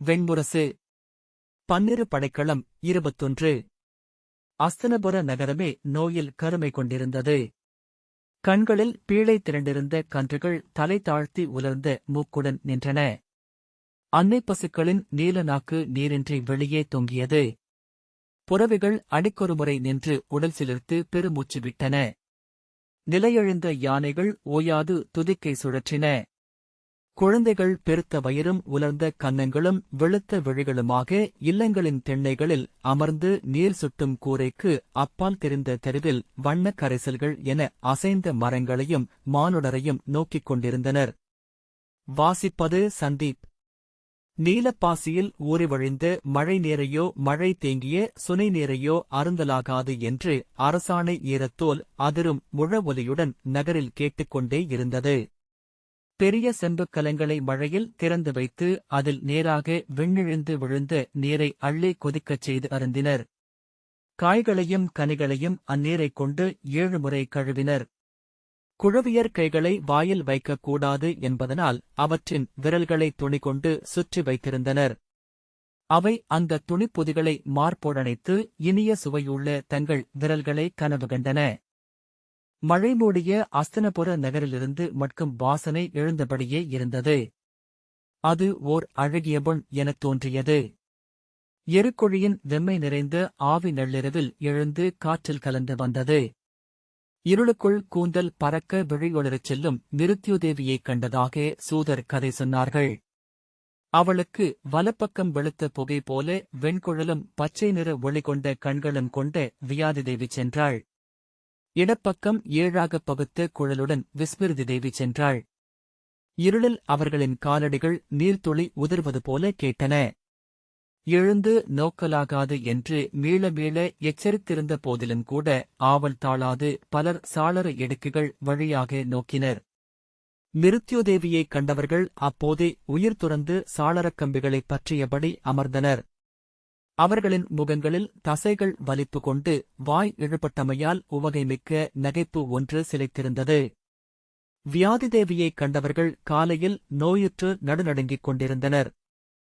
வெண்முரசு. பன்னிரு படைக்களம் 21. அஸ்தனபுர நகரமே நோயில் கருமை கொண்டிருந்தது. கண்களில் பீழை திரண்டிருந்த கன்றுகள் தலை தாழ்த்தி உலர்ந்த மூக்குடன் நின்றன. அன்னை பசுக்களின் நீல நாக்கு நீரின்றி வெளியே தொங்கியது. புறவிகள் அடிக்கொருமுறை நின்று உடல் சிலிர்த்து பெருமூச்சு விட்டன. நிலையெழுந்த யானைகள் ஓயாது துதிக்கை சுழற்றின. குழந்தைகள் பெருத்த வயிறும் உலர்ந்த கன்னங்களும் வெளுத்த விழிகளுமாக இல்லங்களின் திண்ணைகளில் அமர்ந்து நீர் சுட்டும் கூரைக்கு அப்பால் தெரிந்த தெருவில் வண்ணக் கரைசல்கள் என அசைந்த மரங்களையும் மானுடரையும் நோக்கிக் கொண்டிருந்தனர். வாசிப்பது சந்தீப். நீலப்பாசியில் ஊறி வழிந்த மழை நீரையோ மழை தேங்கிய சுனை நீரையோ அருந்தலாகாது என்று அரசாணை ஈரத்தோல் அதிரும் முழ ஒலியுடன் நகரில் கேட்டுக்கொண்டே இருந்தது. பெரிய செம்புக் கலங்களை மழையில் திறந்து வைத்து அதில் நேராக விண்ணிழிந்து விழுந்த நீரை அள்ளி கொதிக்கச் செய்து அருந்தினர். காய்களையும் கனிகளையும் அந்நீரைக் கொண்டு 7 முறை கழுவினர். குழவியர் கைகளை வாயில் வைக்கக்கூடாது என்பதனால் அவற்றின் விரல்களை துணி கொண்டு சுற்றி வைத்திருந்தனர். அவை அந்த துணிப்பொதிகளை மார்போடணைத்து இனிய சுவையுள்ள தங்கள் விரல்களை கனவு கண்டன. மழை மூடிய அஸ்தனபுர நகரிலிருந்து மட்கும் வாசனை எழுந்தபடியே இருந்தது. அது ஓர் அழகிய பொன் எனத் தோன்றியது. எருக்குழியின் வெம்மை நிறைந்த ஆவி நள்ளிரவில் எழுந்து காற்றில் கலந்து வந்தது. இருளுக்குள் கூந்தல் பறக்க விழியொளிரச் செல்லும் மிருத்யுதேவியைக் கண்டதாக சூதர் கதை சொன்னார்கள். அவளுக்கு வலப்பக்கம் வெளுத்த புகை போல வெண்குழலும் பச்சை நிற ஒளி கொண்ட கண்களும் கொண்ட வியாதிதேவி சென்றாள். இடப்பக்கம் 7ஆகப் பகுத்த குழலுடன் விஸ்மிருதி தேவி சென்றாள். இருளில் அவர்களின் காலடிகள் நீர்த்துளி உதிர்வது போல கேட்டன. எழுந்து நோக்கலாகாது என்று மீள மீள எச்சரித்திருந்த போதிலும் கூட ஆவல் தாழாது பலர் சாளர இடுக்குகள் வழியாக நோக்கினர். மிருத்யுதேவியைக் கண்டவர்கள் அப்போதே உயிர் துறந்து சாளரக் கம்பிகளைப் பற்றியபடி அமர்ந்தனர். அவர்களின் முகங்களில் தசைகள் வலிப்பு கொண்டு வாய் இழுபட்டமையால் உவகைமிக்க நகைப்பு ஒன்று சிலைத்திருந்தது. வியாதிதேவியைக் கண்டவர்கள் காலையில் நோயுற்று நடுநடுங்கிக் கொண்டிருந்தனர்.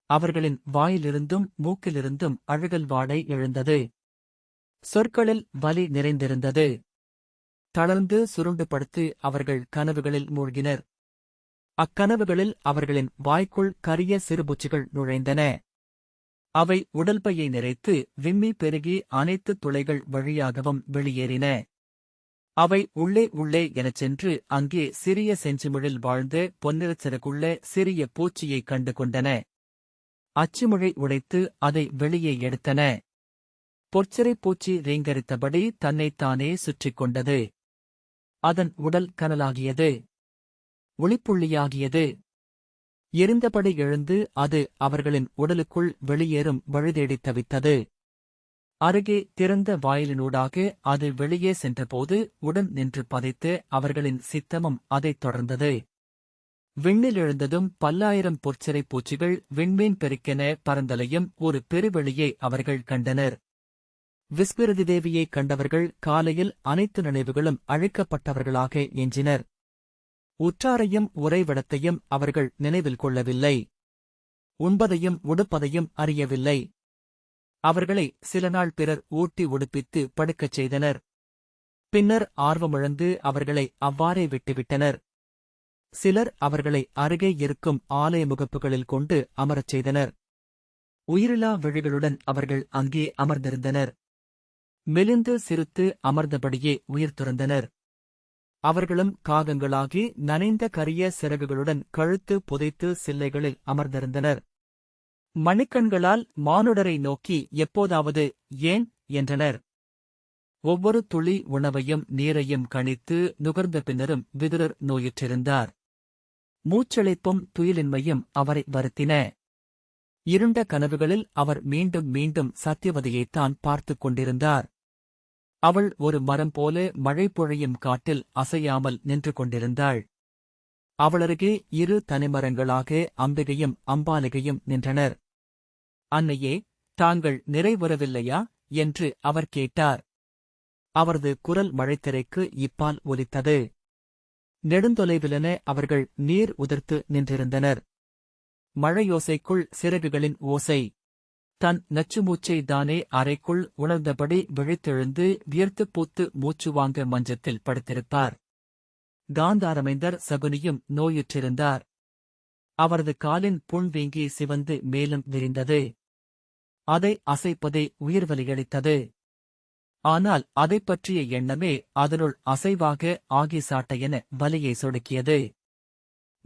அவர்களின் வாயிலிருந்தும் மூக்கிலிருந்தும் அழுகல் வாடை எழுந்தது. சொற்களில் வலி நிறைந்திருந்தது. தளர்ந்து சுருண்டு படுத்து அவர்கள் கனவுகளில் மூழ்கினர். அக்கனவுகளில் அவர்களின் வாய்க்குள் கரிய சிறுபூச்சிகள் நுழைந்தன. அவை உடல்பையை நிறைத்து விம்மி பெருகி அனைத்து துளைகள் வழியாகவும் வெளியேறின. அவை உள்ளே உள்ளே எனச் சென்று அங்கே சிறிய செஞ்சுமிழில் வாழ்ந்த பொன்னிறச்சிறகுள்ள சிறிய பூச்சியைக் கண்டு கொண்டன. அச்சுமுழை உடைத்து அதை வெளியே எடுத்தன. பொற்சிறைப் பூச்சி ரீங்கரித்தபடி தன்னைத்தானே சுற்றிக் கொண்டது. அதன் உடல் கனலாகியது. ஒளிப்புள்ளியாகியது. எரிந்தபடி எழுந்து அது அவர்களின் உடலுக்குள் வெளியேறும் வழிதேடித் தவித்தது. அருகே திறந்த வாயிலினூடாக அது வெளியே சென்றபோது உடன் நின்று பதைத்து அவர்களின் சித்தமும் அதைத் தொடர்ந்தது. விண்ணில் எழுந்ததும் 10,000 பொற்சிறைப் பூச்சிகள் விண்மீன் பெருக்கென பரந்தலையும் ஒரு பெருவெளியை அவர்கள் கண்டனர். விஸ்மிருதி தேவியைக் கண்டவர்கள் காலையில் அனைத்து நினைவுகளும் அழிக்கப்பட்டவர்களாக எஞ்சினர். உற்றாரையும் உறைவிடத்தையும் அவர்கள் நினைவில் கொள்ளவில்லை. உண்பதையும் உடுப்பதையும் அறியவில்லை. அவர்களை சில நாள் பிறர் ஊட்டி உடுப்பித்து படுக்கச் செய்தனர். பின்னர் ஆர்வமிழந்து அவர்களை அவ்வாறே விட்டுவிட்டனர். சிலர் அவர்களை அருகே இருக்கும் ஆலய முகப்புகளில் கொண்டு அமரச் செய்தனர். உயிரிலா விழிகளுடன் அவர்கள் அங்கே அமர்ந்திருந்தனர். மெலிந்து சிறுத்து அமர்ந்தபடியே உயிர் துறந்தனர். அவர்களும் காகங்களாகி நனைந்த கரிய சிறகுகளுடன் கழுத்து புதைத்து சில்லைகளில் அமர்ந்திருந்தனர். மணிக்கண்களால் மானுடரை நோக்கி எப்போதாவது ஏன் என்றனர். ஒவ்வொரு துளி உணவையும் நீரையும் கணித்து நுகர்ந்த பின்னரும் விதுரர் நோயுற்றிருந்தார். மூச்சளிப்பும் துயிலின்மையும் அவரை வருத்தின. இருண்ட கனவுகளில் அவர் மீண்டும் மீண்டும் சத்தியவதியைத்தான் பார்த்துக் கொண்டிருந்தார். அவள் ஒரு மரம் போல மழை பொழியும் காட்டில் அசையாமல் நின்று கொண்டிருந்தாள். அவளருகே 2 தனிமரங்களாக அம்பிகையும் அம்பாலிகையும் நின்றனர். அன்னையே, தாங்கள் நிறைவுறவில்லையா என்று அவர் கேட்டார். அவரது குரல் மழைத்திரைக்கு இப்பால் ஒலித்தது. நெடுந்தொலைவிலென அவர்கள் நீர் உதிர்த்து நின்றிருந்தனர். மழையோசைக்குள் சிறகுகளின் ஓசை. தன் நச்சுமூச்சை தானே அறைக்குள் உணர்ந்தபடி விழித்தெழுந்து வியர்த்துப் பூத்து மூச்சு வாங்க மஞ்சத்தில் படுத்திருப்பார். காந்தாரமைந்தர் சகுனியும் நோயுற்றிருந்தார். அவரது காலின் புண் வீங்கி சிவந்து மேலும் விரிந்தது. அதை அசைப்பதே உயிர்வலியளித்தது. ஆனால் அதைப் பற்றிய எண்ணமே அதனுள் அசைவாக ஆகி சாட்டையென வலியை சொடுக்கியது.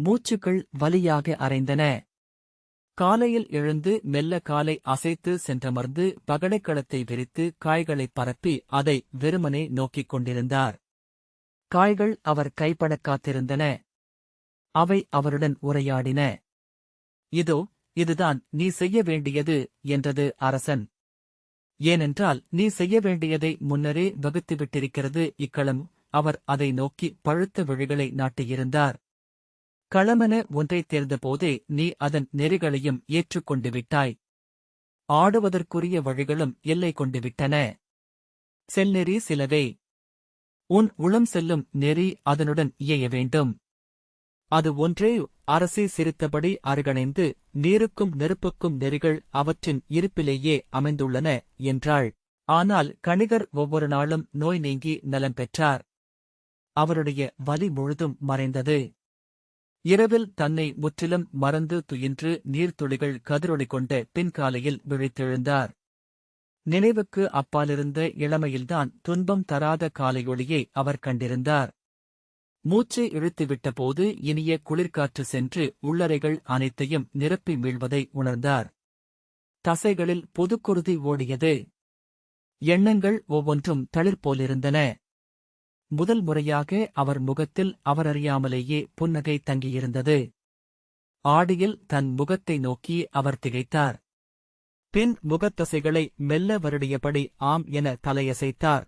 மூச்சுக்கள் வலியாக அரைந்தன. காலையில் எழுந்து மெல்ல காலை அசைத்து சென்றமர்ந்து பகடைக்களத்தை விரித்து காய்களைப் பரப்பி அதை வெறுமனே நோக்கிக் கொண்டிருந்தார். காய்கள் அவர் கைப்படக் காத்திருந்தன. அவை அவருடன் உரையாடின. இதோ, இதுதான் நீ செய்ய வேண்டியது என்றது அரசன். ஏனென்றால் நீ செய்ய வேண்டியதை முன்னரே வகுத்துவிட்டிருக்கிறது இக்களம். அவர் அதை நோக்கி பழுத்த விழிகளை நாட்டியிருந்தார். களமென ஒன்றைத் தேர்ந்தபோதே நீ அதன் நெறிகளையும் ஏற்றுக்கொண்டு விட்டாய். ஆடுவதற்குரிய வழிகளும் எல்லை கொண்டு விட்டன. செல்நெறி சிலவே. உன் உளம் செல்லும் நெறி அதனுடன் இயைய வேண்டும். அது ஒன்றே. அரசி சிரித்தபடி அருகணைந்து, நீருக்கும் நெருப்புக்கும் நெறிகள் அவற்றின் இருப்பிலேயே அமைந்துள்ளன என்றாள். ஆனால் கணிகர் ஒவ்வொரு நாளும் நோய் நீங்கி நலம் பெற்றார். அவருடைய வலி முழுதும் மறைந்தது. இரவில் தன்னை முற்றிலும் மறந்து துயின்று நீர்த்துளிகள் கதிரொளி கொண்ட பின்காலையில் விழித்தெழுந்தார். நினைவுக்கு அப்பாலிருந்த இளமையில்தான் துன்பம் தராத காலையொளியை அவர் கண்டிருந்தார். மூச்சு இழுத்துவிட்டபோது இனிய குளிர்காற்று சென்று உள்ளறைகள் அனைத்தையும் நிரப்பி மீள்வதை உணர்ந்தார். தசைகளில் புதுக்குருதி ஓடியது. எண்ணங்கள் ஒவ்வொன்றும் தளிர்போலிருந்தன. முதல் முறையாக அவர் முகத்தில் அவரறியாமலேயே புன்னகை தங்கியிருந்தது. ஆடியில் தன் முகத்தை நோக்கி அவர் திகைத்தார். பின் முகத்தசைகளை மெல்ல வருடியபடி ஆம் என தலையசைத்தார்.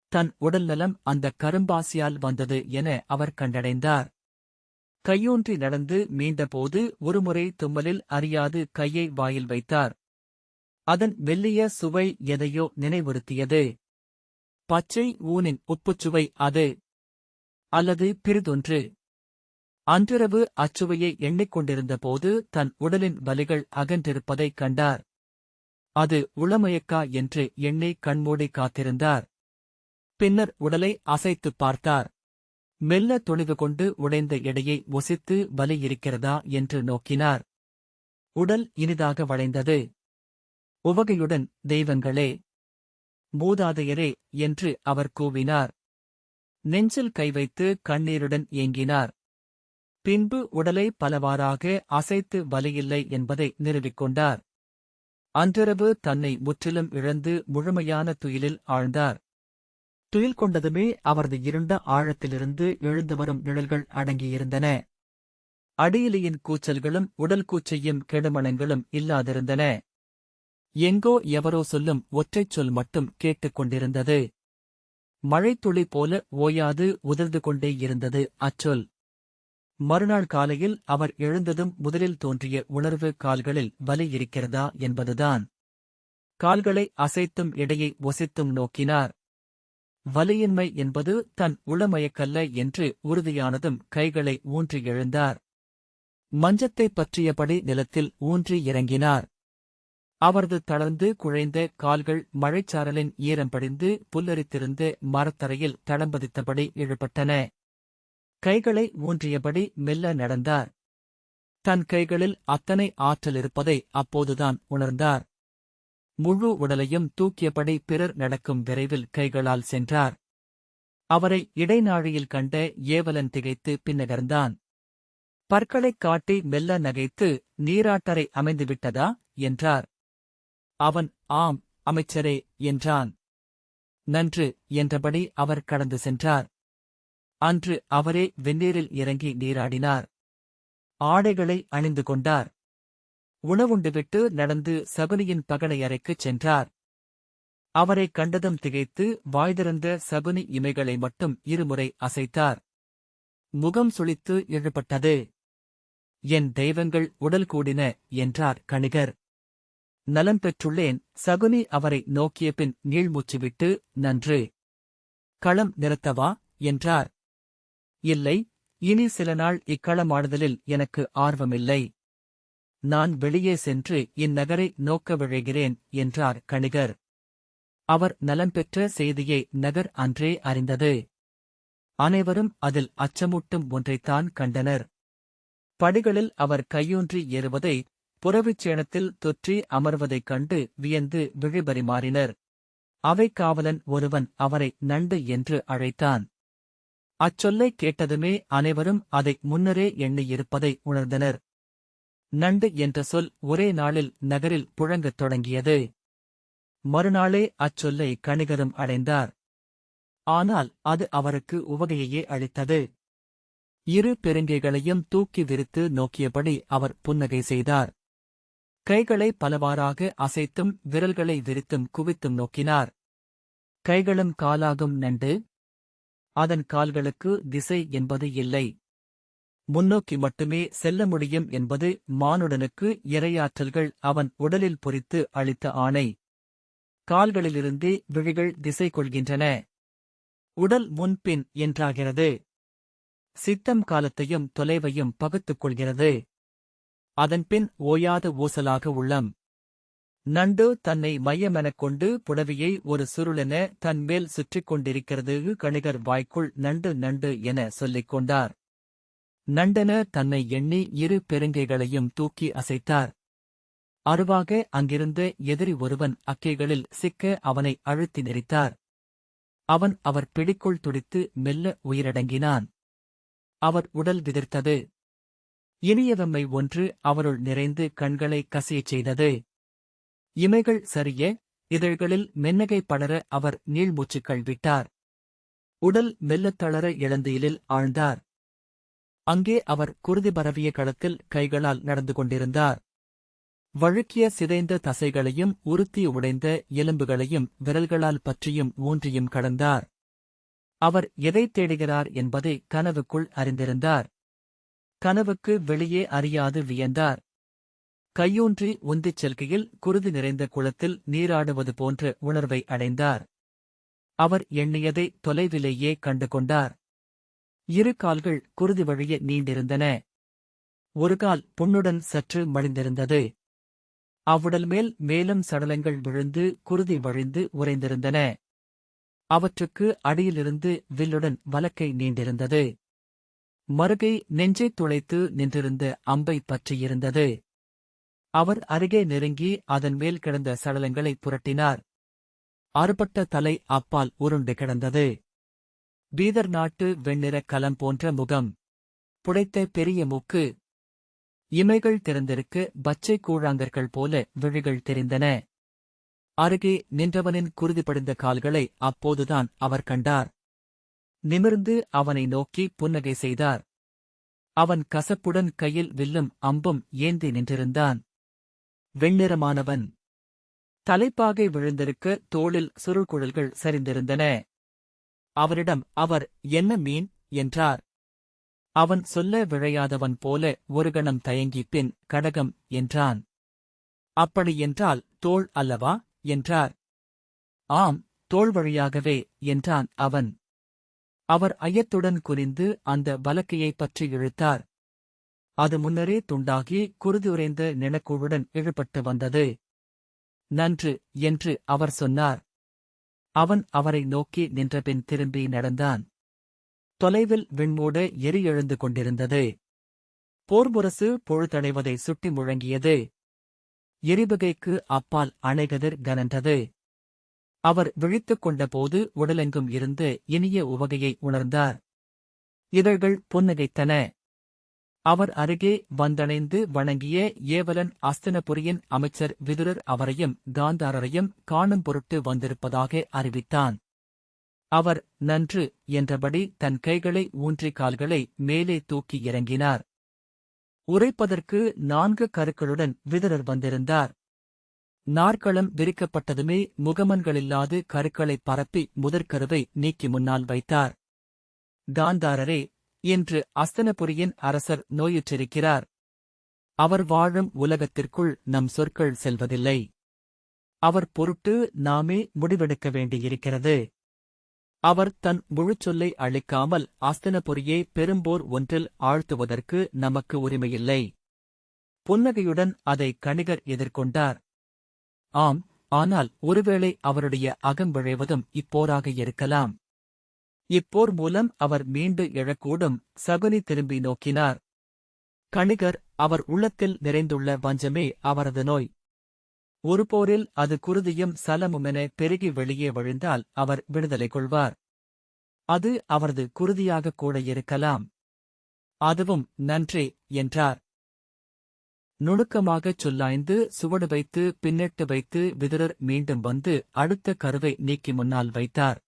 தன் உடல்நலம் அந்தக் கரும்பாசியால் வந்தது என அவர் கண்டடைந்தார். கையூன்றி நடந்து மீண்டபோது ஒருமுறை தும்மலில் அறியாது கையை வாயில் வைத்தார். அதன் மெல்லிய சுவை எதையோ நினைவுறுத்தியது. பச்சை ஊனின் உப்புச்சுவை அது. அல்லது பிறிதொன்று. அன்றிரவு அச்சுவையை எண்ணிக்கொண்டிருந்தபோது தன் உடலின் வலிகள் அகன்றிருப்பதைக் கண்டார். அது உளமயக்கா என்று எண்ணி கண்மூடி காத்திருந்தார். பின்னர் உடலை அசைத்துப் பார்த்தார். மெல்ல துணிவு கொண்டு உடைந்த எடையை ஒசித்து வலி இருக்கிறதா என்று நோக்கினார். உடல் இனிதாக வளைந்தது. உவகையுடன் தெய்வங்களே, மூதாதையரே என்று அவர் கூவினார். நெஞ்சில் கை வைத்து கண்ணீருடன் ஏங்கினார். பின்பு உடலை பலவாறாக அசைத்து வலியில்லை என்பதை நிறுவிக்கொண்டார். அன்றிரவு தன்னை முற்றிலும் இழந்து முழுமையான துயிலில் ஆழ்ந்தார். துயில் கொண்டதுமே அவரது இருண்ட ஆழத்திலிருந்து எழுந்து வரும் நிழல்கள் அடங்கியிருந்தன. அடியிலியின் கூச்சல்களும் உடல் கூச்சையும் கெடுமணங்களும் இல்லாதிருந்தன. எங்கோ எவரோ சொல்லும் ஒற்றைச் சொல் மட்டும் கேட்டுக் கொண்டிருந்தது. மழைத்துளி போல ஓயாது உதிர்ந்து கொண்டே இருந்தது அச்சொல். மறுநாள் காலையில் அவர் எழுந்ததும் முதலில் தோன்றிய உணர்வு கால்களில் வலி இருக்கிறதா என்பதுதான். கால்களை அசைத்தும் இடையை ஒசித்தும் நோக்கினார். வலியின்மை என்பது தன் உளமயக்கல்ல என்று உறுதியானதும் கைகளை ஊன்றி எழுந்தார். மஞ்சத்தைப் பற்றியபடி நிலத்தில் ஊன்றி இறங்கினார். அவரது தளர்ந்து குழைந்த கால்கள் மழைச்சாரலின் ஈரம் படிந்து புல்லரித்திருந்த மரத்தரையில் தளம்பதித்தபடி இழுபட்டன. கைகளை ஊன்றியபடி மெல்ல நடந்தார். தன் கைகளில் அத்தனை ஆற்றல் இருப்பதை அப்போதுதான் உணர்ந்தார். முழு உடலையும் தூக்கியபடி பிறர் நடக்கும் விரைவில் கைகளால் சென்றார். அவரை இடைநாழியில் கண்ட ஏவலன் திகைத்து பின்னகர்ந்தான். பற்களைக் காட்டி மெல்ல நகைத்து, நீராட்டரை அமைந்துவிட்டதா என்றார். அவன் ஆம் அமைச்சரே என்றான். நன்று என்றபடி அவர் கடந்து சென்றார். அன்று அவரே வெந்நீரில் இறங்கி நீராடினார். ஆடைகளை அணிந்து கொண்டார். உணவுண்டுவிட்டு நடந்து சகுனியின் பகடை அறைக்குச் சென்றார். அவரைக் கண்டதும் திகைத்து வாய்திறந்த சகுனி இமைகளை மட்டும் இருமுறை அசைத்தார். முகம் சுளித்து இழுபட்டது. என் தெய்வங்கள் உடல் கூடின என்றார் கணிகர். நலம் பெற்றுள்ளேன். சகுனி அவரை நோக்கியபின் நீள்மூச்சுவிட்டு, நன்று. களம் நிறுத்தவா என்றார். இல்லை, இனி சில நாள் இக்களமாடுதலில் எனக்கு ஆர்வமில்லை. நான் வெளியே சென்று இந்நகரை நோக்க விழைகிறேன் என்றார் கணிகர். அவர் நலம் பெற்ற செய்தியை நகர் அன்றே அறிந்தது. அனைவரும் அதில் அச்சமூட்டும் ஒன்றைத்தான் கண்டனர். படிகளில் அவர் கையூன்றி ஏறுவதை, புறவிச்சேணத்தில் தொற்றி அமர்வதைக் கண்டு வியந்து விழிபறிமாறினர். அவைக் காவலன் ஒருவன் அவரை நண்டு என்று அழைத்தான். அச்சொல்லைக் கேட்டதுமே அனைவரும் அதை முன்னரே எண்ணியிருப்பதை உணர்ந்தனர். நண்டு என்ற சொல் ஒரே நாளில் நகரில் புழங்கத் தொடங்கியது. மறுநாளே அச்சொல்லை கணிகரும் அடைந்தார். ஆனால் அது அவருக்கு உவகையையே அளித்தது. இரு பெருங்கைகளையும் தூக்கி விரித்து நோக்கியபடி அவர் புன்னகை செய்தார். கைகளை பலவாறாக அசைத்தும் விரல்களை விரித்தும் குவித்தும் நோக்கினார். கைகளும் காலாகும் நண்டு. அதன் கால்களுக்கு திசை என்பது இல்லை. முன்னோக்கி மட்டுமே செல்ல முடியும் என்பது மானுடனுக்கு இரையாற்றல்கள் அவன் உடலில் பொறித்து அளித்த ஆணை. கால்களிலிருந்தே விழிகள் திசை கொள்கின்றன. உடல் முன்பின் என்றாகிறது. சித்தம் காலத்தையும் தொலைவையும் பகுத்துக் கொள்கிறது. அதன்பின் ஓயாத ஊசலாக உள்ளம். நண்டு தன்னை மையமெனக் கொண்டு புடவியை ஒரு சுருளென தன்மேல் சுற்றிக் கொண்டிருக்கிறது. கணிகர் வாய்க்குள் நண்டு நண்டு என சொல்லிக் கொண்டார். நண்டென தன்னை எண்ணி இரு பெருங்கைகளையும் தூக்கி அசைத்தார். அருவாக அங்கிருந்த எதிரி ஒருவன் அக்கைகளில் சிக்க அவனை அழுத்தி நெரித்தார். அவன் அவர் பிடிக்குள் துடித்து மெல்ல உயிரடங்கினான். அவர் உடல் விதிர்த்தது. இனியவம்மை ஒன்று அவருள் நிறைந்து கண்களை கசியச் செய்தது. இமைகள் சரிய, இதழ்களில் மென்னகை படர அவர் நீள்மூச்சுக்கள் விட்டார். உடல் மெல்லத் தளர இளந்தீலில் ஆழ்ந்தார். அங்கே அவர் குருதி பரவிய களத்தில் கைகளால் நடந்து கொண்டிருந்தார். வழுக்கிய சிதைந்த தசைகளையும் உறுத்தி உடைந்த எலும்புகளையும் விரல்களால் பற்றியும் ஊன்றியும் கடந்தார். அவர் எதைத் தேடுகிறார் என்பதை கனவுக்குள் அறிந்திருந்தார். கனவுக்கு வெளியே அறியாது வியந்தார். கையூன்றி உந்திச் செல்கையில் குருதி நிறைந்த குளத்தில் நீராடுவது போன்ற உணர்வை அடைந்தார். அவர் எண்ணியதை தொலைவிலேயே கண்டு கொண்டார். இரு கால்கள் குருதி வழிய நீண்டிருந்தன. ஒரு கால் புண்ணுடன் சற்று மடிந்திருந்தது. அவ்வுடல் மேல் மேலும் சடலங்கள் விழுந்து குருதி வழிந்து உறைந்திருந்தன. அவற்றுக்கு அடியிலிருந்து வில்லுடன் வலக்கை நீண்டிருந்தது. மறுகை நெஞ்சைத் துளைத்து நின்றிருந்த அம்பை பற்றியிருந்தது. அவர் அருகே நெருங்கி அதன் மேல் கிடந்த சடலங்களை புரட்டினார். அறுபட்ட தலை அப்பால் உருண்டு கிடந்தது. பீதர் நாட்டு வெண்ணிற கலம் போன்ற முகம். புடைத்த பெரிய மூக்கு. இமைகள் திறந்திருக்க பச்சை கூழாங்கற்கள் போல விழிகள் தெரிந்தன. அருகே நின்றவனின் குருதி படிந்த கால்களை அப்போதுதான் அவர் கண்டார். நிமிர்ந்து அவனை நோக்கி புன்னகை செய்தார். அவன் கசப்புடன் கையில் வில்லும் அம்பும் ஏந்தி நின்றிருந்தான். வெண்ணிறமானவன். தலைப்பாகை விழுந்திருக்க தோளில் சுருள்குழல்கள் சரிந்திருந்தன. அவரிடம் அவர் என்ன மீன் என்றார். அவன் சொல்ல விழையாதவன் போல ஒரு கணம் தயங்கிப் பின் கடகம் என்றான். அப்படியென்றால் தோள் அல்லவா என்றார். ஆம், தோள் வழியாகவே என்றான் அவன். அவர் ஐயத்துடன் குனிந்து அந்த வலக்கையைப் பற்றி இழுத்தார். அது முன்னரே துண்டாகி குருதி உறைந்த நிலக்குழுடன் இழுபட்டு வந்தது. நன்று என்று அவர் சொன்னார். அவன் அவரை நோக்கி நின்றபின் திரும்பி நடந்தான். தொலைவில் விண்மூட எரி எழுந்து கொண்டிருந்தது. போர்முரசு பொழுதடைவதை சுட்டி முழங்கியது. எரிபகைக்கு அப்பால் அணைகதிர் கனன்றது. அவர் விழித்துக் கொண்டபோது உடலெங்கும் இருந்து இனிய உவகையை உணர்ந்தார். இதழ்கள் புன்னகைத்தன. அவர் அருகே வந்தணைந்து வணங்கிய ஏவலன் அஸ்தினபுரியின் அமைச்சர் விதுரர் அவரையும் காந்தாரரையும் காணும் பொருட்டு வந்திருப்பதாக அறிவித்தான். அவர் நன்று என்றபடி தன் கைகளை ஊன்றி கால்களை மேலே தூக்கி இறங்கினார். உரைப்பதற்கு 4 கருக்களுடன் விதுரர் வந்திருந்தார். நாற்களம் விரிக்கப்பட்டதுமே முகமன்களில்லாது கருக்களைப் பரப்பி முதற்கருவை நீக்கி முன்னால் வைத்தார். காந்தாரரே, இன்று அஸ்தினபுரியின் அரசர் நோயுற்றிருக்கிறார். அவர் வாழும் உலகத்திற்குள் நம் சொற்கள் செல்வதில்லை. அவர் பொருட்டு நாமே முடிவெடுக்க வேண்டியிருக்கிறது. அவர் தன் முழுச்சொல்லை அளிக்காமல் அஸ்தினபுரியை பெரும்போர் ஒன்றில் ஆழ்த்துவதற்கு நமக்கு உரிமையில்லை. புன்னகையுடன் அதை கணிகர் எதிர்கொண்டார். ஆம், ஆனால் ஒருவேளை அவருடைய அகம் விழைவதும் இப்போராக இருக்கலாம். இப்போர் மூலம் அவர் மீண்டு எழக்கூடும். சகுனி திரும்பி நோக்கினார். கணிகர், அவர் உள்ளத்தில் நிறைந்துள்ள வஞ்சமே அவரது நோய். ஒரு போரில் அது குருதியும் சலமுமென பெருகி வெளியே விழுந்தால் அவர் விடுதலை கொள்வார். அது அவரது குருதியாகக் கூட இருக்கலாம். அதுவும் நன்றே என்றார். நுணுக்கமாகச் சொல்லாய்ந்து சுவடு வைத்து பின்னிட்டு வைத்து விதுரர் மீண்டும் வந்து அடுத்த கருவை நீக்கி முன்னால் வைத்தார்.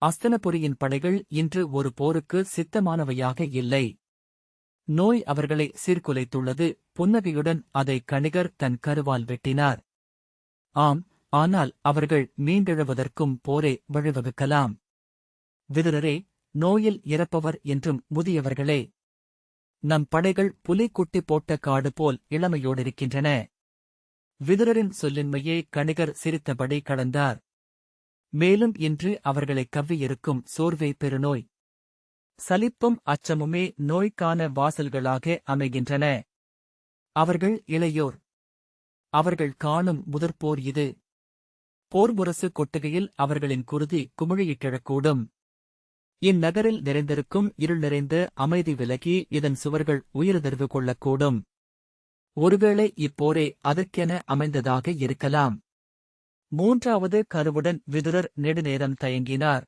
அஸ்தனபுரியின் படைகள் இன்று ஒரு போருக்கு சித்தமானவையாக இல்லை. நோய் அவர்களை சீர்குலைத்துள்ளது. புன்னகையுடன் அதை கணிகர் தன் கருவால் வெட்டினார். ஆம், ஆனால் அவர்கள் மீண்டெழுவதற்கும் போரே வழிவகுக்கலாம். விதுரரே, நோயில் இறப்பவர் என்றும் முதியவர்களே. நம் படைகள் புலி குட்டி போட்ட காடு போல் இளமையோடிருக்கின்றன. விதுரரின் சொல்லின்மையை கணிகர் சிரித்தபடி கடந்தார். மேலும் இன்று அவர்களைக் கவ்வியிருக்கும் சோர்வே பெருநோய். சலிப்பும் அச்சமுமே நோய்க்கான வாசல்களாக அமைகின்றன. அவர்கள் இளையோர். அவர்கள் காணும் முதற்போர் இது. போர் முரசு கொட்டுகையில் அவர்களின் குருதி குமிழியிட்டிடக்கூடும். இந்நகரில் நிறைந்திருக்கும் இருள் நிறைந்த அமைதி விலகி இதன் சுவர்கள் உயிர்தெரிவு கொள்ளக்கூடும். ஒருவேளை இப்போரே அதற்கென அமைந்ததாக இருக்கலாம். மூன்றாவது கருவுடன் விதுரர் நெடுநேரம் தயங்கினார்.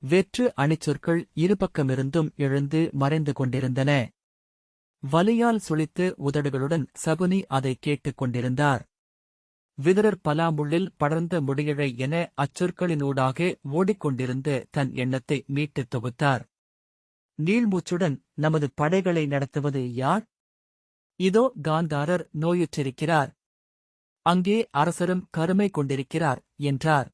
வெற்று அணிச்சொற்கள் இருபக்கமிருந்தும் எழுந்து மறைந்து கொண்டிருந்தன. வலியால் சுளித்து உதடுகளுடன் சகுனி அதைக் கேட்டுக் கொண்டிருந்தார். விதுரர் பலாமுள்ளில் படர்ந்த முடியிழை என அச்சொற்களினூடாக ஓடிக்கொண்டிருந்த தன் எண்ணத்தை மீட்டுத் தொகுத்தார். நீள்மூச்சுடன் நமது படைகளை நடத்துவது யார்? இதோ காந்தாரர் நோயுற்றிருக்கிறார். அங்கே அரசரும் கருமை கொண்டிருக்கிறார் என்றார்.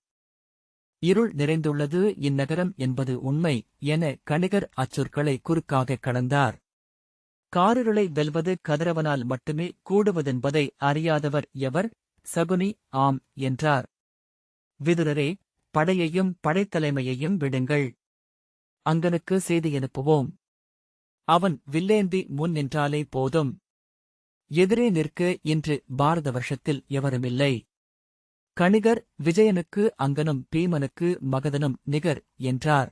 இருள் நிறைந்துள்ளது இந்நகரம் என்பது உண்மை என கணிகர் அச்சொற்களை குறுக்காகக் கடந்தார். காரிருளை வெல்வது கதிரவனால் மட்டுமே கூடுவதென்பதை அறியாதவர் எவர்? சகுனி ஆம் என்றார். விதுரரே, படையையும் படைத்தலைமையையும் விடுங்கள். அங்கனுக்கு செய்தி அனுப்புவோம். அவன் வில்லேந்தி முன் நின்றாலே போதும். எதிரே நிற்க இன்று பாரத வருஷத்தில் எவருமில்லை. கணிகர் விஜயனுக்கு அங்கனும் பீமனுக்கு மகதனும் நிகர் என்றார்.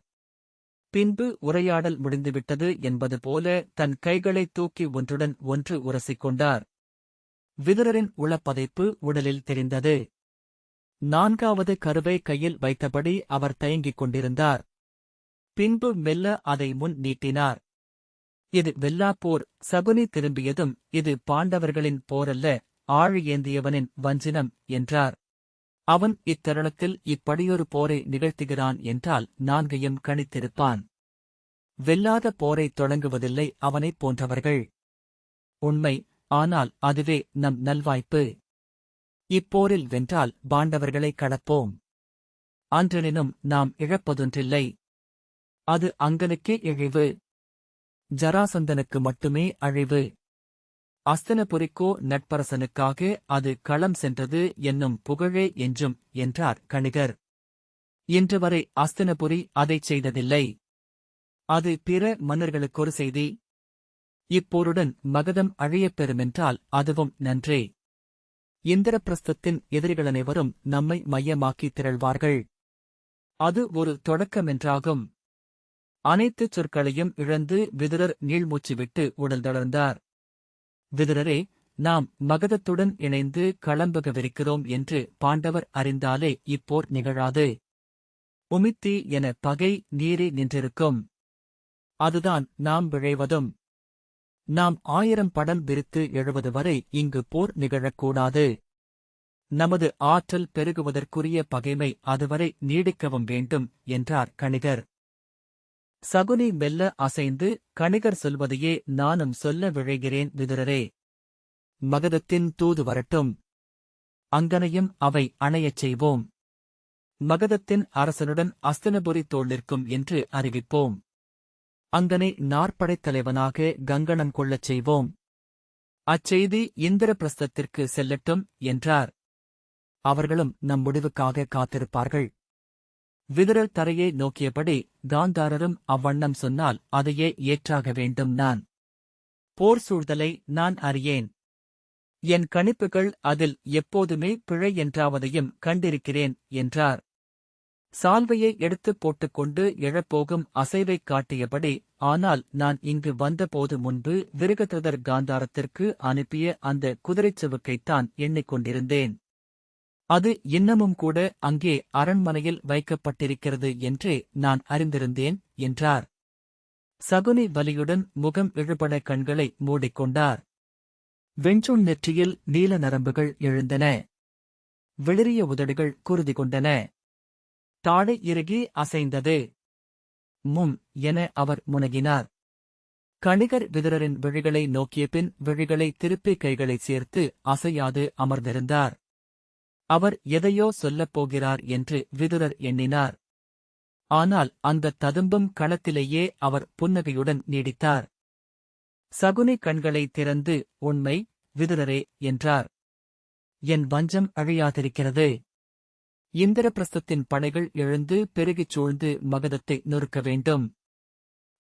பின்பு உரையாடல் முடிந்துவிட்டது என்பது போல தன் கைகளைத் தூக்கி ஒன்றுடன் ஒன்று உரசிக்கொண்டார். விதுரரின் உளப்பதைப்பு உடலில் தெரிந்தது. நான்காவது கருவை கையில் வைத்தபடி அவர் தயங்கிக் கொண்டிருந்தார். பின்பு மெல்ல அதை முன் நீட்டினார். இது வெல்லாப்போர். சகுனி திரும்பியதும் இது பாண்டவர்களின் போரல்ல, ஆழி ஏந்தியவனின் வஞ்சினம் என்றார். அவன் இத்தருணத்தில் இப்படியொரு போரை நிகழ்த்துகிறான் என்றால் நான்கையும் கணித்திருப்பான். வெல்லாத போரைத் தொடங்குவதில்லை அவனைப் போன்றவர்கள். உண்மை, ஆனால் அதுவே நம் நல்வாய்ப்பு. இப்போரில் வென்றால் பாண்டவர்களை கடப்போம். அன்றெனினும் நாம் இழப்பதொன்றில்லை. அது அங்கனுக்கே இழிவு. ஜராசந்தனுக்கு மட்டுமே அழிவு. அஸ்தனபுரிக்கோ நட்பரசனுக்காக அது களம் சென்றது என்னும் புகழே என்றும் என்றார் கணிகர். இன்று வரை அஸ்தனபுரி அதைச் செய்ததில்லை. அது பிற மன்னர்களுக்கொரு செய்தி. இப்போருடன் மகதம் அழியப் பெறுமென்றால் அதுவும் நன்றே. இந்திரபிரஸ்தத்தின் எதிரிகளனைவரும் நம்மை மையமாக்கி திரள்வார்கள். அது ஒரு தொடக்கமென்றாகும். அனைத்துச் சொற்களையும் இழந்து விதுரர் நீள்மூச்சு விட்டு உடல் தளர்ந்தார். விதுரரே, நாம் மகதத்துடன் இணைந்து களம்பகவிருக்கிறோம் என்று பாண்டவர் அறிந்தாலே இப்போர் நிகழாது. உமித்தி என பகை நீரே நின்றிருக்கும். அதுதான் நாம் விழைவதும். நாம் 1000 படம் விரித்து எழுவது வரை இங்கு போர் நிகழக்கூடாது. நமது ஆற்றல் பெருகுவதற்குரிய பகைமை அதுவரை நீடிக்கவும் வேண்டும் என்றார் கணிகர். சகுனி மெல்ல அசைந்து கணிகர் சொல்வதையே நானும் சொல்ல விழைகிறேன் விதுரரே. மகதத்தின் தூது வரட்டும். அங்கனையும் அவை அணையச் செய்வோம். மகதத்தின் அரசனுடன் அஸ்தனபுரி தோளிற்கும் என்று அறிவிப்போம். அங்கனை நாற்படைத் தலைவனாக கங்கணம் கொள்ளச் செய்வோம். அச்செய்தி இந்திரபிரஸ்தத்திற்கு செல்லட்டும் என்றார். அவர்களும் நம் முடிவுக்காக காத்திருப்பார்கள். விதுரர் தரையை நோக்கியபடி காந்தாரரும் அவ்வண்ணம் சொன்னால் அதையே ஏற்றாக வேண்டும். நான் போர் சூழ்தலை நான் அறியேன். என் கணிப்புகள் அதில் எப்போதுமே பிழை என்றாவதையும் கண்டிருக்கிறேன் என்றார். சால்வையை எடுத்துப் போட்டுக்கொண்டு எழப்போகும் அசைவைக் காட்டியபடி, ஆனால் நான் இங்கு வந்தபோது முன்பு விருகததர் காந்தாரத்திற்கு அனுப்பிய அந்த குதிரைச்சவுக்கைத்தான் எண்ணிக்கொண்டிருந்தேன். அது இன்னமும் கூட அங்கே அரண்மனையில் வைக்கப்பட்டிருக்கிறது என்றே நான் அறிந்திருந்தேன் என்றார். சகுனி வலியுடன் முகம் இழுபட கண்களை மூடிக்கொண்டார். வெஞ்சுண் நெற்றியில் நீல நரம்புகள் எழுந்தன. வெளிரிய உதடுகள் குருதி கொண்டன. தாடை இறுகி அசைந்தது. என அவர் முனகினார். கணிகர் விதுரரின் விழிகளை நோக்கிய பின் விழிகளை திருப்பி கைகளை சேர்த்து அசையாது அமர்ந்திருந்தார். அவர் எதையோ சொல்லப் போகிறார் என்று விதுரர் எண்ணினார். ஆனால் அந்த ததும்பும் களத்திலேயே அவர் புன்னகையுடன் நீடித்தார். சகுனி கண்களை திறந்து, உண்மை, விதுரரே என்றார். என் வஞ்சம் அழியாதிருக்கிறது. இந்திரபிரஸ்தத்தின் படைகள் எழுந்து பெருகிச் சூழ்ந்து மகதத்தை நொறுக்க வேண்டும்.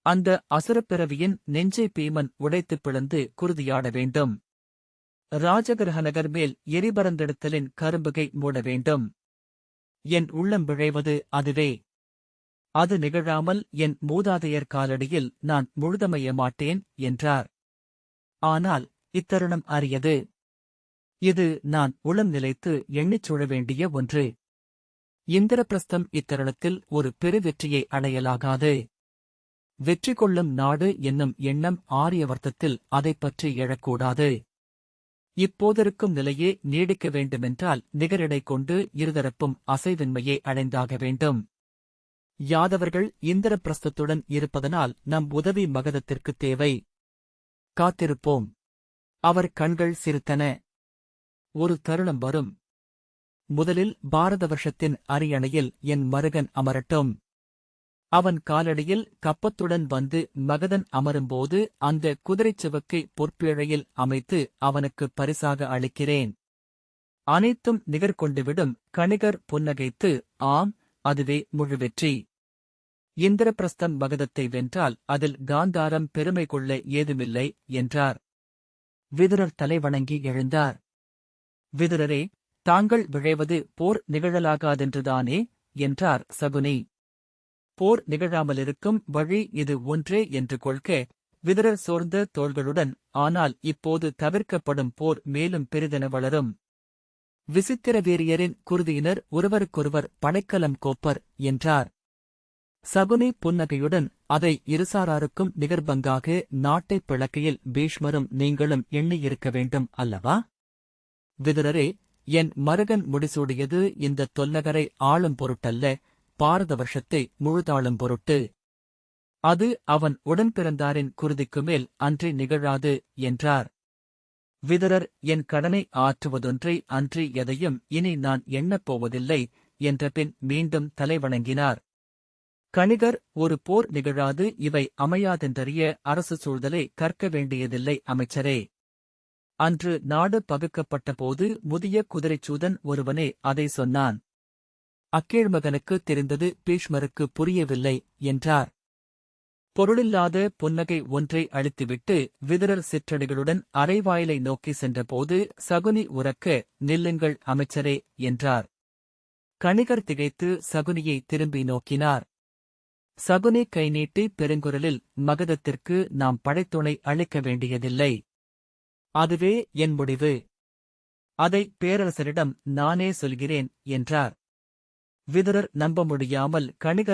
அந்த அசுரப்பிறவியின் நெஞ்சை பீமன் உடைத்துப் பிளந்து குருதியாட வேண்டும். ராஜகிரஹநகர் மேல் எரிபரந்தெடுத்தலின் கரும்புகை மூட வேண்டும். என் உள்ளம் விழைவது அதுவே. அது நிகழாமல் என் மூதாதையர் காலடியில் நான் முழுதமைய மாட்டேன் என்றார். ஆனால் இத்தருணம் அரியது. இது நான் உளம் நிலைத்து எண்ணிச் சுழ வேண்டிய ஒன்று. இந்திரபிரஸ்தம் இத்தருணத்தில் ஒரு பெருவெற்றியை அடையலாகாது. வெற்றி கொள்ளும் நாடு என்னும் எண்ணம் ஆரியவர்த்தத்தில் அதைப்பற்றி எழக்கூடாது. இப்போதிருக்கும் நிலையே நீடிக்க வேண்டுமென்றால் நிகரிடை கொண்டு இருதரப்பும் அசைவின்மையை அடைந்தாக வேண்டும். யாதவர்கள் இந்திரபிரஸ்தத்துடன் இருப்பதனால் நம் உதவி மகதத்திற்குத் தேவை. காத்திருப்போம். அவர் கண்கள் சிரித்தன. ஒரு தருணம் வரும். முதலில் பாரத வருஷத்தின் அரியணையில் என் மருகன் அமரட்டும். அவன் காலடியில் கப்பத்துடன் வந்து மகதன் அமரும்போது அந்த குதிரைச்சுவக்கை பொற்பேழையில் அமைத்து அவனுக்கு பரிசாக அளிக்கிறேன். அனைத்தும் நிகர்கொண்டுவிடும். கணிகர் புன்னகைத்து, ஆம், அதுவே முழுவெற்றி. இந்திரபிரஸ்தம் மகதத்தை வென்றால் அதில் காந்தாரம் பெருமை கொள்ள ஏதுமில்லை என்றார். விதுரர் தலைவணங்கி எழுந்தார். விதுரரே, தாங்கள் விழைவது போர் நிகழலாகாதென்றுதானே என்றார் சகுனி. போர் நிகழாமலிருக்கும் வழி இது ஒன்றே என்று கொள்க. விதுரர் சோர்ந்த தோள்களுடன், ஆனால் இப்போது தவிர்க்கப்படும் போர் மேலும் பெரிதென வளரும். விசித்திர வீரியரின் குருதியினர் ஒருவருக்கொருவர் படைக்கலம் கோப்பர் என்றார். சகுனி புன்னகையுடன், அதை இருசாராருக்கும் நிகர்பங்காக நாட்டைப் பிளக்கையில் பீஷ்மரும் நீங்களும் எண்ணியிருக்க வேண்டும் அல்லவா? விதுரரே, என் மருகன் முடிசூடியது இந்த தொல்லகரை ஆளும் பொருட்டல்ல, பாரத வருஷத்தை முழுதாளும் பொருட்டு. அது அவன் உடன்பிறந்தாரின் குருதிக்குமேல் அன்றி நிகழாது என்றார். விதுரர், என் கடனை ஆற்றுவதொன்றை அன்றி எதையும் இனி நான் எண்ணப் போவதில்லை என்றபின் மீண்டும் தலைவணங்கினார். கணிகர், ஒரு போர் நிகழாது இவை அமையாதென்றறிய அரசு சூழ்தலை கற்க வேண்டியதில்லை அமைச்சரே. அன்று நாடு பகுக்கப்பட்டபோது முதிய குதிரைச்சூதன் ஒருவனே அதை சொன்னான். அக்கீழ்மகனுக்கு தெரிந்தது பீஷ்மருக்கு புரியவில்லை என்றார். பொருளில்லாத புன்னகை ஒன்றை அளித்துவிட்டு விதுரர் சிற்றடிகளுடன் அரைவாயிலை நோக்கி சென்றபோது சகுனி உரக்க, நில்லுங்கள் அமைச்சரே என்றார். கணிகர் திகைத்து சகுனியை திரும்பி நோக்கினார். சகுனி கை நீட்டி பெருங்குரலில், மகதத்திற்கு நாம் படைத்துணை அளிக்க வேண்டியதில்லை. அதுவே என் முடிவு. அதை பேரரசரிடம் நானே சொல்கிறேன் என்றார். விதுரர் நம்ப முடியாமல் கணிகர்